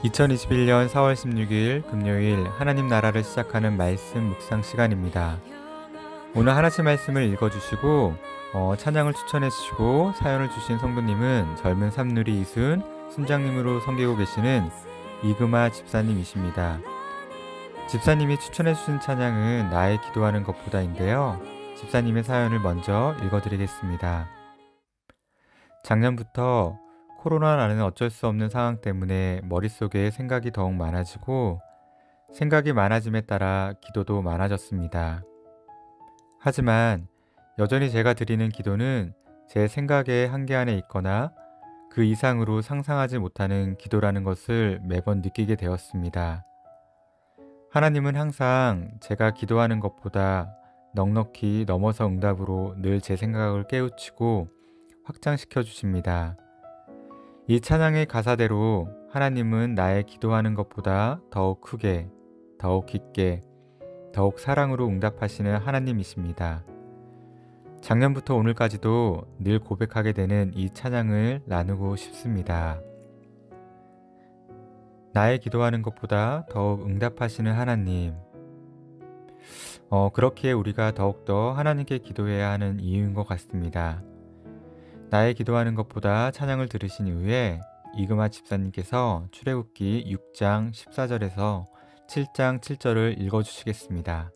2021년 4월 16일 금요일 하나님 나라를 시작하는 말씀 묵상 시간입니다. 오늘 하나씩 말씀을 읽어주시고 찬양을 추천해 주시고 사연을 주신 성도님은 젊은 삼누리 이순 순장님으로 섬기고 계시는 이금아 집사님이십니다. 집사님이 추천해 주신 찬양은 나의 기도하는 것보다인데요. 집사님의 사연을 먼저 읽어드리겠습니다. 작년부터 코로나라는 어쩔 수 없는 상황 때문에 머릿속에 생각이 더욱 많아지고 생각이 많아짐에 따라 기도도 많아졌습니다. 하지만 여전히 제가 드리는 기도는 제 생각의 한계 안에 있거나 그 이상으로 상상하지 못하는 기도라는 것을 매번 느끼게 되었습니다. 하나님은 항상 제가 기도하는 것보다 넉넉히 넘어서 응답으로 늘 제 생각을 깨우치고 확장시켜 주십니다. 이 찬양의 가사대로 하나님은 나의 기도하는 것보다 더욱 크게, 더욱 깊게, 더욱 사랑으로 응답하시는 하나님이십니다. 작년부터 오늘까지도 늘 고백하게 되는 이 찬양을 나누고 싶습니다. 나의 기도하는 것보다 더욱 응답하시는 하나님. 그렇기에 우리가 더욱더 하나님께 기도해야 하는 이유인 것 같습니다. 나의 기도하는 것보다 찬양을 들으신 이후에 이금아 집사님께서 출애굽기 6장 14절에서 7장 7절을 읽어주시겠습니다.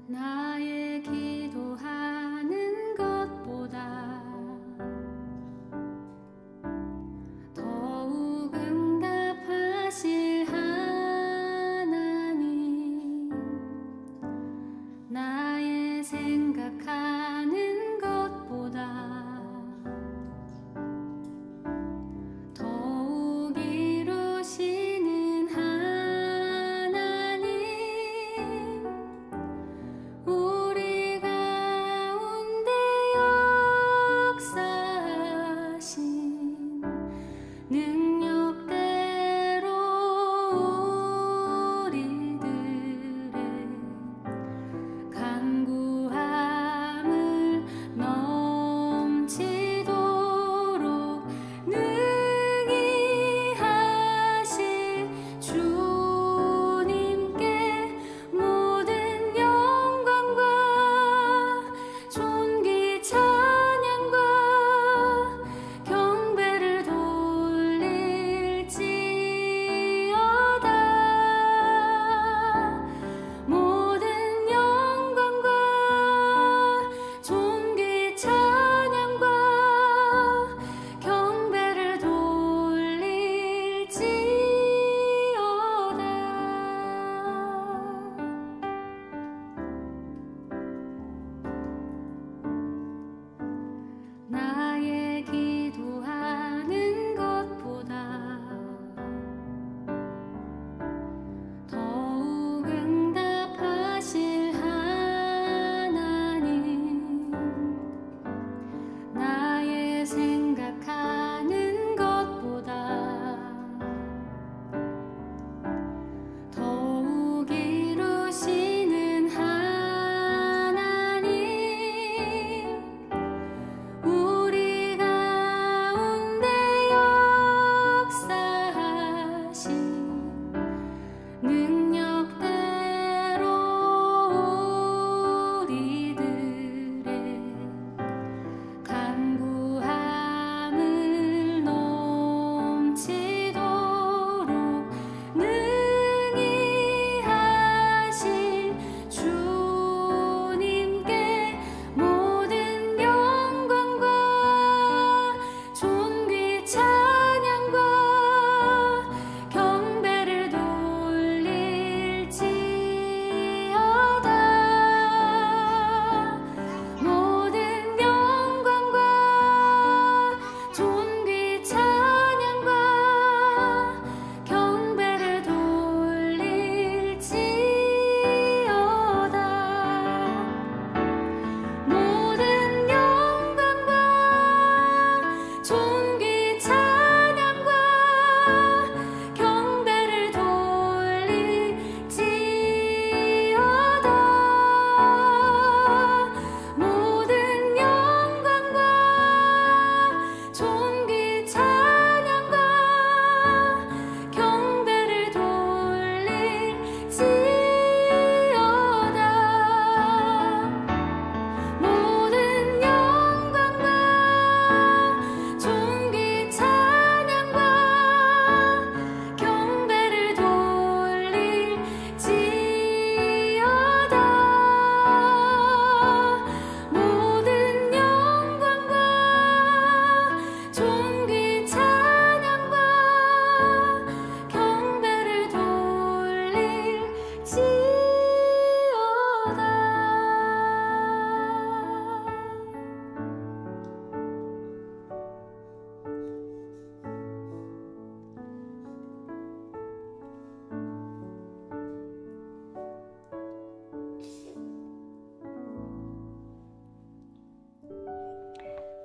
나의 기도하는 것보다 더욱 응답하실 하나님,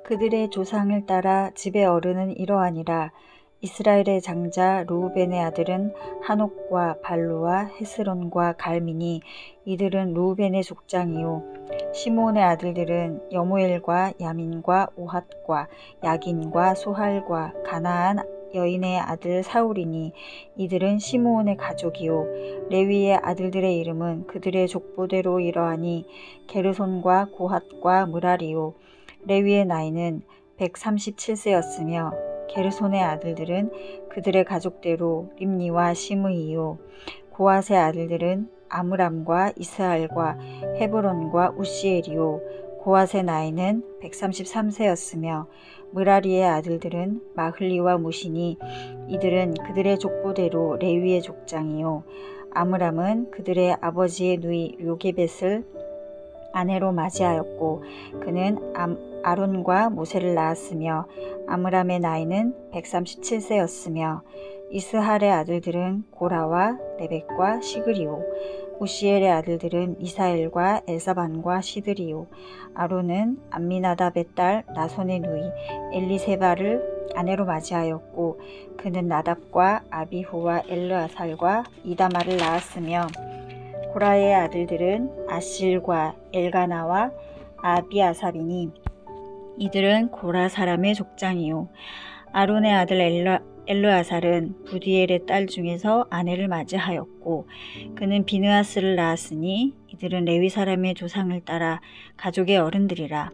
그들의 조상을 따라 집의 어른은 이러하니라. 이스라엘의 장자 르우벤의 아들은 한옥과 발루와 헤스론과 갈미니. 이들은 르우벤의 족장이요. 시므온의 아들들은 여무엘과 야민과 오핫과 야긴과 소할과 가나안 여인의 아들 사울이니. 이들은 시므온의 가족이요. 레위의 아들들의 이름은 그들의 족보대로 이러하니 게르손과 고핫과 므라리요. 레위의 나이는 137세였으며 게르손의 아들들은 그들의 가족대로 림니와 시므이요. 고핫의 아들들은 아므람과 이스할과 헤브론과 우시엘이요. 고핫의 나이는 133세였으며 므라리의 아들들은 마흘리와 무시니. 이들은 그들의 족보대로 레위의 족장이요. 아므람은 그들의 아버지의 누이 요게벳을 아내로 맞이하였고 그는 아론과 모세를 낳았으며 아므람의 나이는 137세였으며 이스할의 아들들은 고라와 레벡과 시그리오. 우시엘의 아들들은 미사엘과 엘사반과 시드리오. 아론은 암미나답의 딸 나손의 누이 엘리세바를 아내로 맞이하였고 그는 나답과 아비후와 엘르아살과 이다마를 낳았으며 고라의 아들들은 아실과 엘가나와 아비아삽이니. 이들은 고라 사람의 족장이요. 아론의 아들 엘르아살은 부디엘의 딸 중에서 아내를 맞이하였고 그는 비느하스를 낳았으니. 이들은 레위 사람의 조상을 따라 가족의 어른들이라.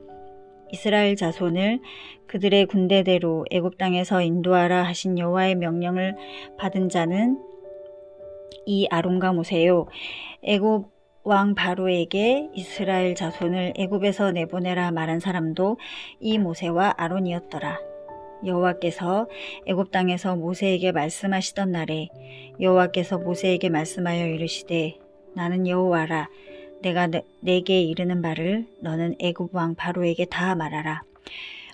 이스라엘 자손을 그들의 군대대로 애굽 땅에서 인도하라 하신 여호와의 명령을 받은 자는 이 아론과 모세요. 애굽 왕 바로에게 이스라엘 자손을 애굽에서 내보내라 말한 사람도 이 모세와 아론이었더라. 여호와께서 애굽 땅에서 모세에게 말씀하시던 날에 여호와께서 모세에게 말씀하여 이르시되 나는 여호와라. 내가 내게 이르는 바를 너는 애굽 왕 바로에게 다 말하라.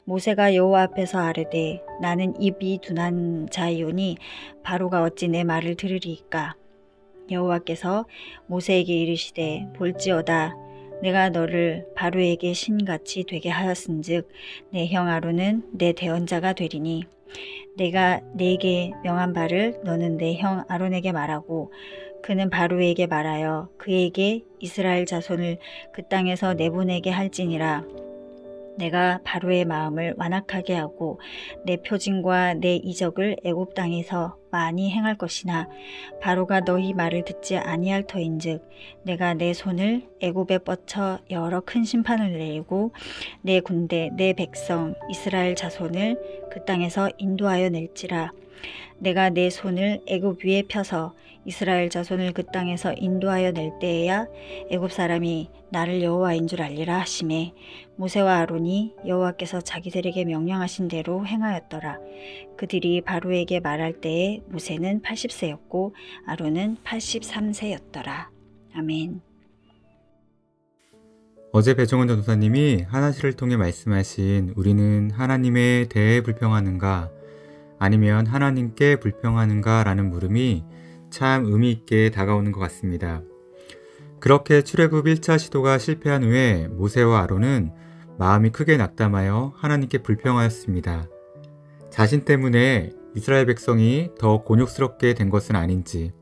모세가 여호와 앞에서 아뢰되 나는 입이 둔한 자이오니 바로가 어찌 내 말을 들으리이까. 여호와께서 모세에게 이르시되 볼지어다 내가 너를 바로에게 신같이 되게 하였은즉 내 형 아론은 내 대언자가 되리니 내가 네게 명한 바를 너는 내 형 아론에게 말하고 그는 바로에게 말하여 그에게 이스라엘 자손을 그 땅에서 내보내게 할지니라. 내가 바로의 마음을 완악하게 하고 내 표징과 내 이적을 애굽 땅에서 많이 행할 것이나 바로가 너희 말을 듣지 아니할 터인즉 내가 내 손을 애굽에 뻗쳐 여러 큰 심판을 내리고 내 군대 내 백성 이스라엘 자손을 그 땅에서 인도하여 낼지라. 내가 내 손을 애굽 위에 펴서 이스라엘 자손을 그 땅에서 인도하여 낼 때에야 애굽 사람이 나를 여호와인 줄 알리라 하시매 모세와 아론이 여호와께서 자기들에게 명령하신 대로 행하였더라. 그들이 바로에게 말할 때에 모세는 80세였고 아론은 83세였더라. 아멘. 어제 배종원 전도사님이 하나시를 통해 말씀하신 우리는 하나님에 대해 불평하는가 아니면 하나님께 불평하는가 라는 물음이 참 의미 있게 다가오는 것 같습니다. 그렇게 출애굽 1차 시도가 실패한 후에 모세와 아론은 마음이 크게 낙담하여 하나님께 불평하였습니다. 자신 때문에 이스라엘 백성이 더 곤욕스럽게 된 것은 아닌지,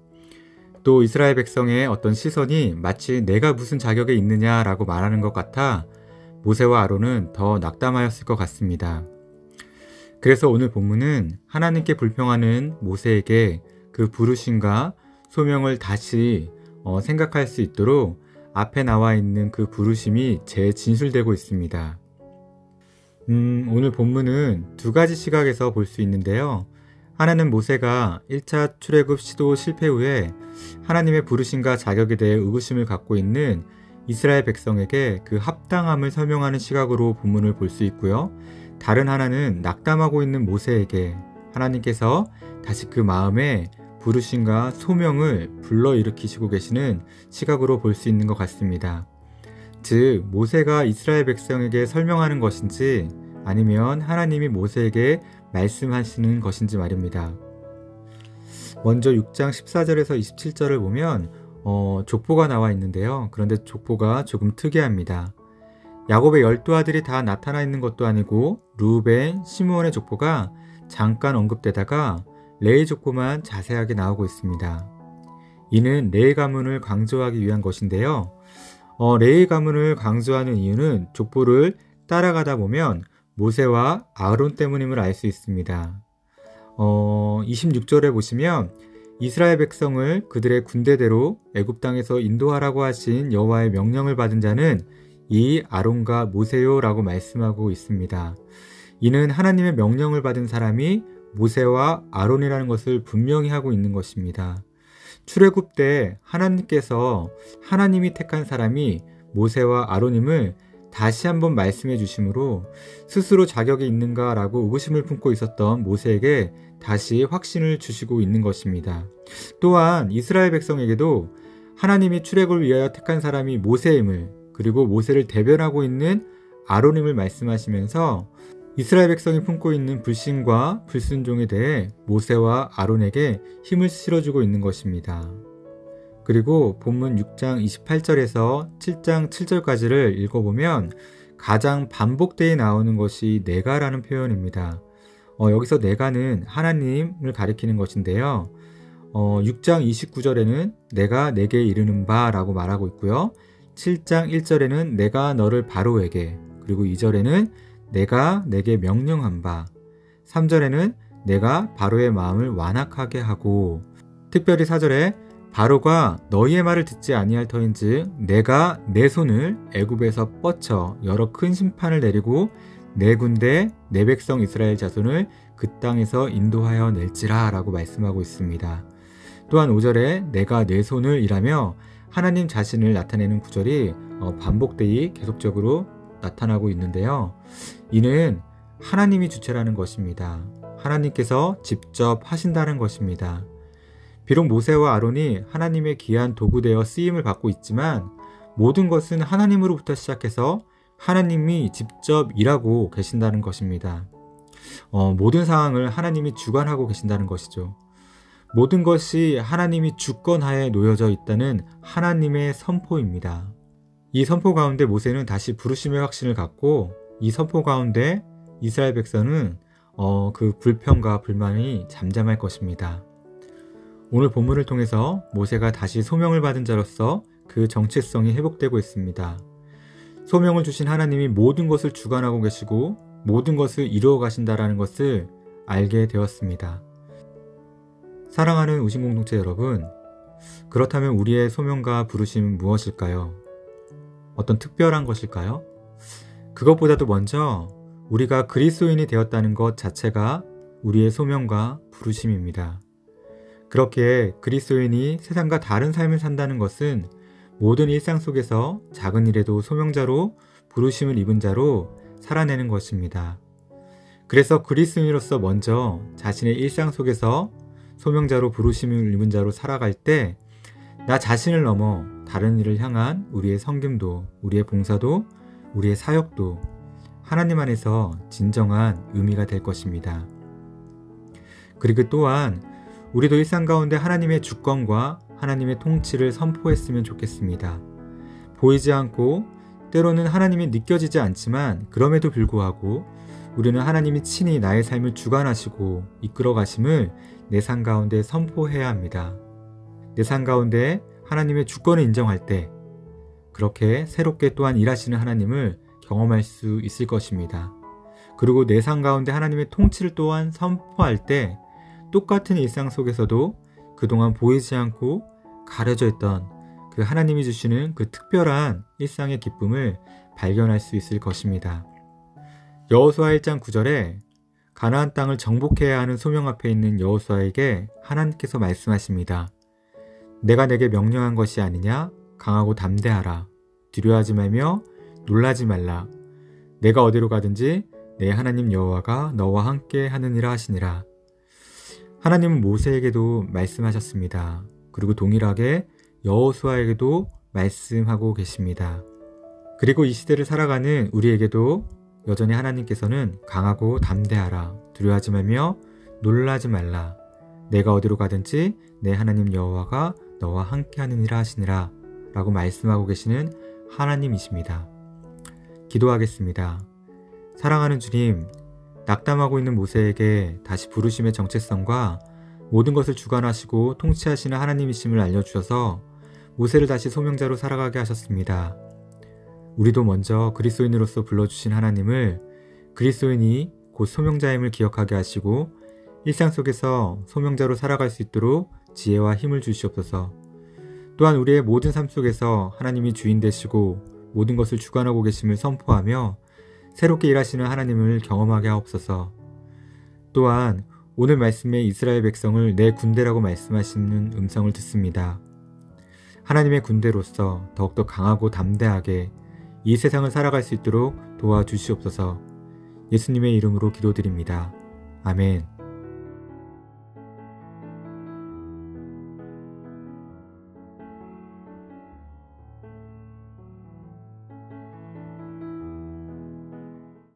또 이스라엘 백성의 어떤 시선이 마치 내가 무슨 자격에 있느냐라고 말하는 것 같아 모세와 아론은 더 낙담하였을 것 같습니다. 그래서 오늘 본문은 하나님께 불평하는 모세에게 그 부르심과 소명을 다시 생각할 수 있도록 앞에 나와 있는 그 부르심이 재진술되고 있습니다. 오늘 본문은 두 가지 시각에서 볼 수 있는데요. 하나는 모세가 1차 출애굽 시도 실패 후에 하나님의 부르심과 자격에 대해 의구심을 갖고 있는 이스라엘 백성에게 그 합당함을 설명하는 시각으로 본문을 볼 수 있고요. 다른 하나는 낙담하고 있는 모세에게 하나님께서 다시 그 마음에 부르심과 소명을 불러일으키시고 계시는 시각으로 볼 수 있는 것 같습니다. 즉 모세가 이스라엘 백성에게 설명하는 것인지 아니면 하나님이 모세에게 말씀하시는 것인지 말입니다. 먼저 6장 14절에서 27절을 보면 족보가 나와 있는데요. 그런데 족보가 조금 특이합니다. 야곱의 12아들이 다 나타나 있는 것도 아니고 르우벤, 시므온의 족보가 잠깐 언급되다가 레위 족보만 자세하게 나오고 있습니다. 이는 레위 가문을 강조하기 위한 것인데요. 레위 가문을 강조하는 이유는 족보를 따라가다 보면 모세와 아론 때문임을 알 수 있습니다. 26절에 보시면 이스라엘 백성을 그들의 군대대로 애굽 땅에서 인도하라고 하신 여호와의 명령을 받은 자는 이 아론과 모세요 라고 말씀하고 있습니다. 이는 하나님의 명령을 받은 사람이 모세와 아론이라는 것을 분명히 하고 있는 것입니다. 출애굽 때 하나님께서 하나님이 택한 사람이 모세와 아론임을 다시 한번 말씀해 주심으로 스스로 자격이 있는가 라고 의구심을 품고 있었던 모세에게 다시 확신을 주시고 있는 것입니다. 또한 이스라엘 백성에게도 하나님이 출애굽을 위하여 택한 사람이 모세임을, 그리고 모세를 대변하고 있는 아론임을 말씀하시면서 이스라엘 백성이 품고 있는 불신과 불순종에 대해 모세와 아론에게 힘을 실어주고 있는 것입니다. 그리고 본문 6장 28절에서 7장 7절까지를 읽어보면 가장 반복되게 나오는 것이 내가라는 표현입니다. 여기서 내가는 하나님을 가리키는 것인데요. 6장 29절에는 내가 내게 이르는 바 라고 말하고 있고요. 7장 1절에는 내가 너를 바로에게, 그리고 2절에는 내가 내게 명령한 바, 3절에는 내가 바로의 마음을 완악하게 하고, 특별히 4절에 바로가 너희의 말을 듣지 아니할 터인즉 내가 내 손을 애굽에서 뻗쳐 여러 큰 심판을 내리고 내 군대 내 백성 이스라엘 자손을 그 땅에서 인도하여 낼지라 라고 말씀하고 있습니다. 또한 5절에 내가 내 손을 이라며 하나님 자신을 나타내는 구절이 반복되이 계속적으로 나타나고 있는데요. 이는 하나님이 주체라는 것입니다. 하나님께서 직접 하신다는 것입니다. 비록 모세와 아론이 하나님의 귀한 도구되어 쓰임을 받고 있지만 모든 것은 하나님으로부터 시작해서 하나님이 직접 일하고 계신다는 것입니다. 모든 상황을 하나님이 주관하고 계신다는 것이죠. 모든 것이 하나님이 주권하에 놓여져 있다는 하나님의 선포입니다. 이 선포 가운데 모세는 다시 부르심의 확신을 갖고 이 선포 가운데 이스라엘 백성은 그 불평과 불만이 잠잠할 것입니다. 오늘 본문을 통해서 모세가 다시 소명을 받은 자로서 그 정체성이 회복되고 있습니다. 소명을 주신 하나님이 모든 것을 주관하고 계시고 모든 것을 이루어 가신다라는 것을 알게 되었습니다. 사랑하는 우신공동체 여러분, 그렇다면 우리의 소명과 부르심은 무엇일까요? 어떤 특별한 것일까요? 그것보다도 먼저 우리가 그리스도인이 되었다는 것 자체가 우리의 소명과 부르심입니다. 그렇게 그리스도인이 세상과 다른 삶을 산다는 것은 모든 일상 속에서 작은 일에도 소명자로 부르심을 입은 자로 살아내는 것입니다. 그래서 그리스도인으로서 먼저 자신의 일상 속에서 소명자로 부르심을 입은 자로 살아갈 때 나 자신을 넘어 다른 일을 향한 우리의 섬김도, 우리의 봉사도, 우리의 사역도 하나님 안에서 진정한 의미가 될 것입니다. 그리고 또한 우리도 일상 가운데 하나님의 주권과 하나님의 통치를 선포했으면 좋겠습니다. 보이지 않고 때로는 하나님이 느껴지지 않지만 그럼에도 불구하고 우리는 하나님이 친히 나의 삶을 주관하시고 이끌어 가심을 내 삶 가운데 선포해야 합니다. 내 삶 가운데 하나님의 주권을 인정할 때 그렇게 새롭게 또한 일하시는 하나님을 경험할 수 있을 것입니다. 그리고 내 삶 가운데 하나님의 통치를 또한 선포할 때 똑같은 일상 속에서도 그동안 보이지 않고 가려져 있던 그 하나님이 주시는 그 특별한 일상의 기쁨을 발견할 수 있을 것입니다. 여호수아 1장 9절에 가나안 땅을 정복해야 하는 소명 앞에 있는 여호수아에게 하나님께서 말씀하십니다. 내가 내게 명령한 것이 아니냐? 강하고 담대하라. 두려워하지 말며 놀라지 말라. 내가 어디로 가든지 내 하나님 여호와가 너와 함께 하느니라 하시니라. 하나님은 모세에게도 말씀하셨습니다. 그리고 동일하게 여호수아에게도 말씀하고 계십니다. 그리고 이 시대를 살아가는 우리에게도 여전히 하나님께서는 강하고 담대하라. 두려워하지 말며 놀라지 말라. 내가 어디로 가든지 내 하나님 여호와가 너와 함께 하느니라 하시니라 라고 말씀하고 계시는 하나님이십니다. 기도하겠습니다. 사랑하는 주님, 낙담하고 있는 모세에게 다시 부르심의 정체성과 모든 것을 주관하시고 통치하시는 하나님이심을 알려주셔서 모세를 다시 소명자로 살아가게 하셨습니다. 우리도 먼저 그리스도인으로서 불러주신 하나님을 그리스도인이 곧 소명자임을 기억하게 하시고 일상 속에서 소명자로 살아갈 수 있도록 지혜와 힘을 주시옵소서. 또한 우리의 모든 삶 속에서 하나님이 주인 되시고 모든 것을 주관하고 계심을 선포하며 새롭게 일하시는 하나님을 경험하게 하옵소서. 또한 오늘 말씀에 이스라엘 백성을 내 군대라고 말씀하시는 음성을 듣습니다. 하나님의 군대로서 더욱더 강하고 담대하게 이 세상을 살아갈 수 있도록 도와주시옵소서. 예수님의 이름으로 기도드립니다. 아멘.